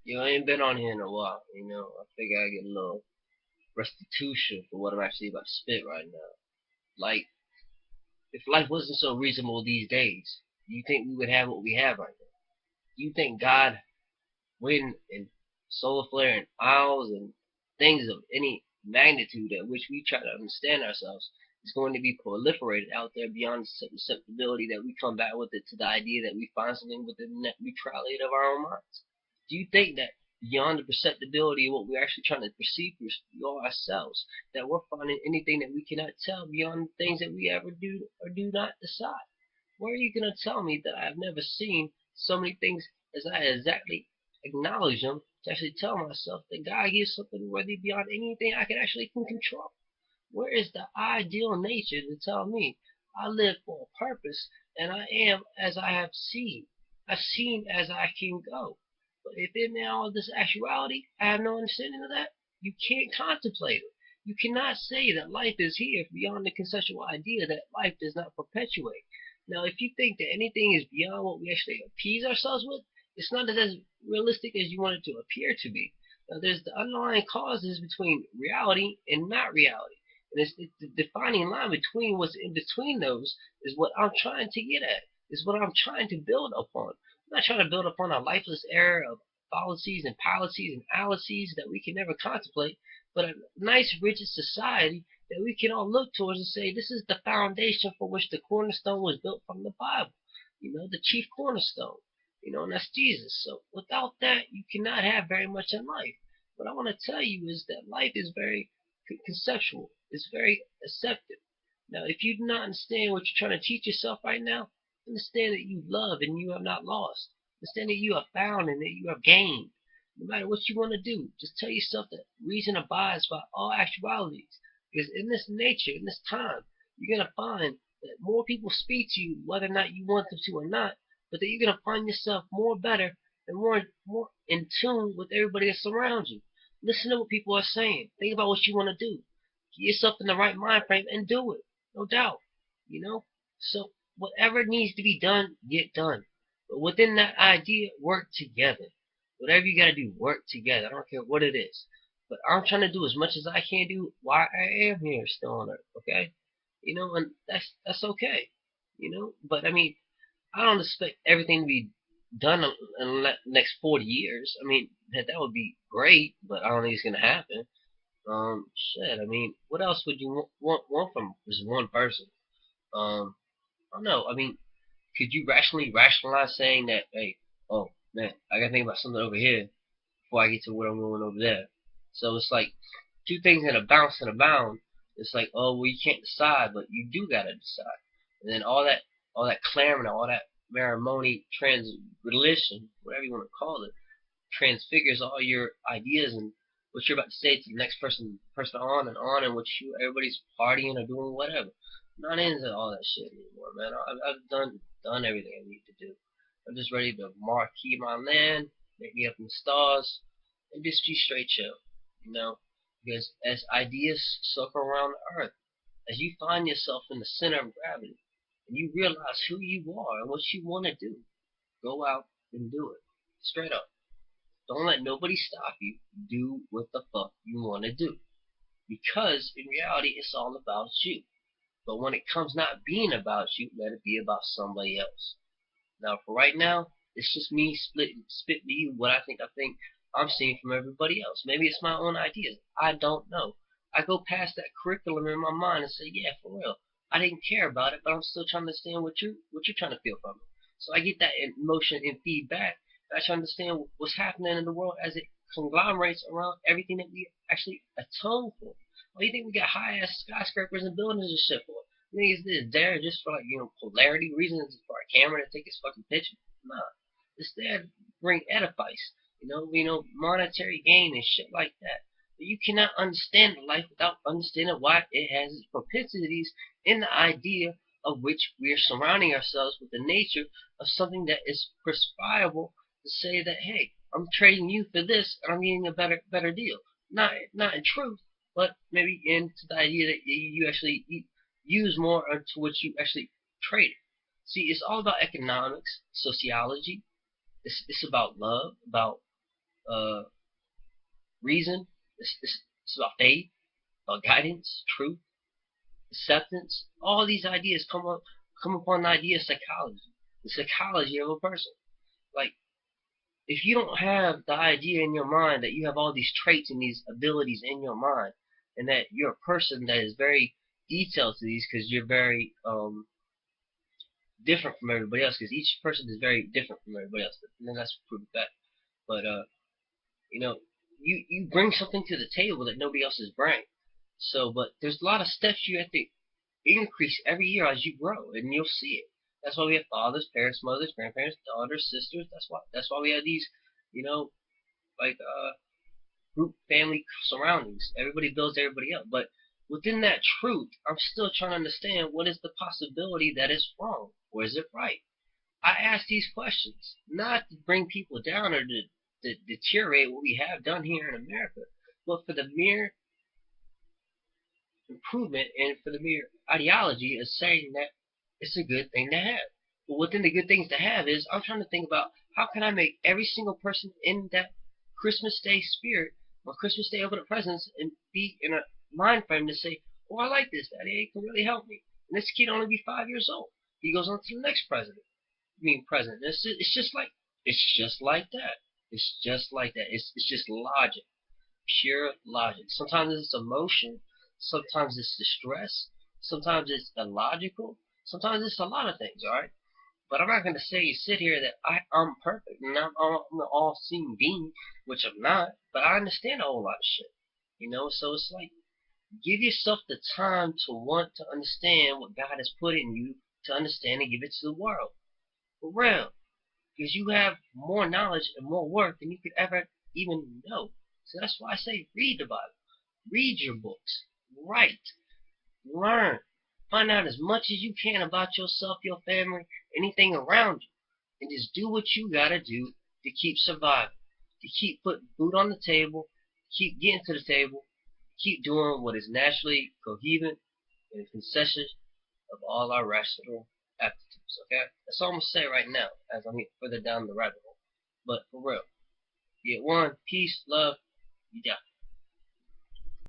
Yo, I ain't been on here in a while, I figure I get a little restitution for what I'm actually about to spit right now. Like, if life wasn't so reasonable these days, do you think we would have what we have right now? Do you think God, wind, and solar flare and owls and things of any magnitude at which we try to understand ourselves is going to be proliferated out there beyond the susceptibility that we come back with it to the idea that we find something within the neutrality of our own minds? Do you think that beyond the perceptibility of what we're actually trying to perceive through ourselves, that we're finding anything that we cannot tell beyond the things that we ever do or do not decide? Where are you going to tell me that I've never seen so many things as I exactly acknowledge them to actually tell myself that God gives something worthy beyond anything I can actually can control? Where is the ideal nature to tell me I live for a purpose and I am as I have seen? I've seen as I can go. But if in all this actuality, I have no understanding of that, you can't contemplate it. You cannot say that life is here beyond the conceptual idea that life does not perpetuate. Now, if you think that anything is beyond what we actually appease ourselves with, it's not as realistic as you want it to appear to be. Now, there's the underlying causes between reality and not reality. And it's the defining line between what's in between those is what I'm trying to get at, is what I'm trying to build upon. I'm not trying to build upon a lifeless era of fallacies and policies and fallacies that we can never contemplate, but a nice, rigid society that we can all look towards and say, this is the foundation for which the cornerstone was built from the Bible. The chief cornerstone. And that's Jesus. So without that, you cannot have very much in life. What I want to tell you is that life is very conceptual. It's very accepted. Now, if you do not understand what you're trying to teach yourself right now, understand that you love and you have not lost. Understand that you have found and that you have gained. No matter what you want to do, just tell yourself that reason abides by all actualities. Because in this nature, in this time, you're going to find that more people speak to you whether or not you want them to or not, but that you're going to find yourself more better and more in tune with everybody that surrounds you. Listen to what people are saying. Think about what you want to do. Get yourself in the right mind frame and do it. No doubt. You know? So whatever needs to be done, get done. But within that idea, work together. Whatever you gotta do, work together. I don't care what it is. But I'm trying to do as much as I can do while I am here still on Earth, okay? And that's okay. But I mean, I don't expect everything to be done in the next 40 years. I mean, that would be great, but I don't think it's gonna happen. Shit. I mean, what else would you want from just one person? I don't know. I mean, could you rationally rationalize saying that, hey, oh man, I gotta think about something over here before I get to what I'm going over there? So it's like two things in a bounce and a bound. It's like, oh well, you can't decide, but you do gotta decide. And then all that clamoring, all that ceremony, religion, whatever you want to call it, transfigures all your ideas and what you're about to say to the next person on, and what everybody's partying or doing whatever. I'm not into all that shit anymore, man. I've done everything I need to do. I'm just ready to marquee my land, make me up in the stars, and just be straight chill, you know. Because as ideas circle around the earth, as you find yourself in the center of gravity, and you realize who you are and what you want to do, go out and do it. Straight up. Don't let nobody stop you. Do what the fuck you want to do. Because in reality, it's all about you. But when it comes not being about you, let it be about somebody else. Now, for right now, it's just me spitting to you what I think I'm seeing from everybody else. Maybe it's my own ideas. I don't know. I go past that curriculum in my mind and say, yeah, for real. I didn't care about it, but I'm still trying to understand what you're trying to feel from it. So I get that emotion and feedback. I try to understand what's happening in the world as it conglomerates around everything that we actually atone for. Why do you think we got high ass skyscrapers and buildings and shit for? You think it's there just for polarity reasons for a camera to take its fucking picture? Nah. It's there to bring edifice. Monetary gain and shit like that. But you cannot understand life without understanding why it has its propensities in the idea of which we are surrounding ourselves with the nature of something that is prescribable to say that, hey, I'm trading you for this and I'm getting a better deal. Not in truth, but maybe into the idea that you actually use more to what you actually trade. See, it's all about economics, sociology. It's about love, about uh, reason. It's about faith, about guidance, truth, acceptance. All these ideas come upon the idea of psychology, the psychology of a person. Like, if you don't have the idea in your mind that you have all these traits and these abilities in your mind, and that you're a person that is very detailed to these, because you're very different from everybody else, because each person is very different from everybody else. And then that's proven fact. But you know, you bring something to the table that nobody else is bringing. So, but there's a lot of steps you have to increase every year as you grow, and you'll see it. That's why we have fathers, parents, mothers, grandparents, daughters, sisters. That's why we have these, you know, like group family surroundings. Everybody builds everybody up. But within that truth, I'm still trying to understand what is the possibility that is wrong, or is it right? I ask these questions not to bring people down or to deteriorate what we have done here in America, but for the mere improvement and for the mere ideology of saying that it's a good thing to have. But within the good things to have is I'm trying to think about how can I make every single person in that Christmas Day spirit or Christmas Day open up presents and be in a mind frame to say, oh, I like this, Daddy, it can really help me. And this kid only be 5 years old. He goes on to the next president. President. It's just like that. It's just like that. It's just logic, pure logic. Sometimes it's emotion, sometimes it's distress, sometimes it's illogical, sometimes it's a lot of things. All right, but I'm not going to sit here that I'm perfect and I'm an all-seeing being, which I'm not. But I understand a whole lot of shit. So it's like give yourself the time to want to understand what God has put in you to understand and give it to the world. For real. Because you have more knowledge and more work than you could ever even know. So that's why I say read the Bible. Read your books. Write. Learn. Find out as much as you can about yourself, your family, anything around you. And just do what you gotta do to keep surviving. To keep putting food on the table. Keep getting to the table. Keep doing what is naturally coherent and a concession of all our rational aptitudes. Okay? That's all I'm gonna say right now as I'm getting further down the rabbit hole. But for real, get one, peace, love, you got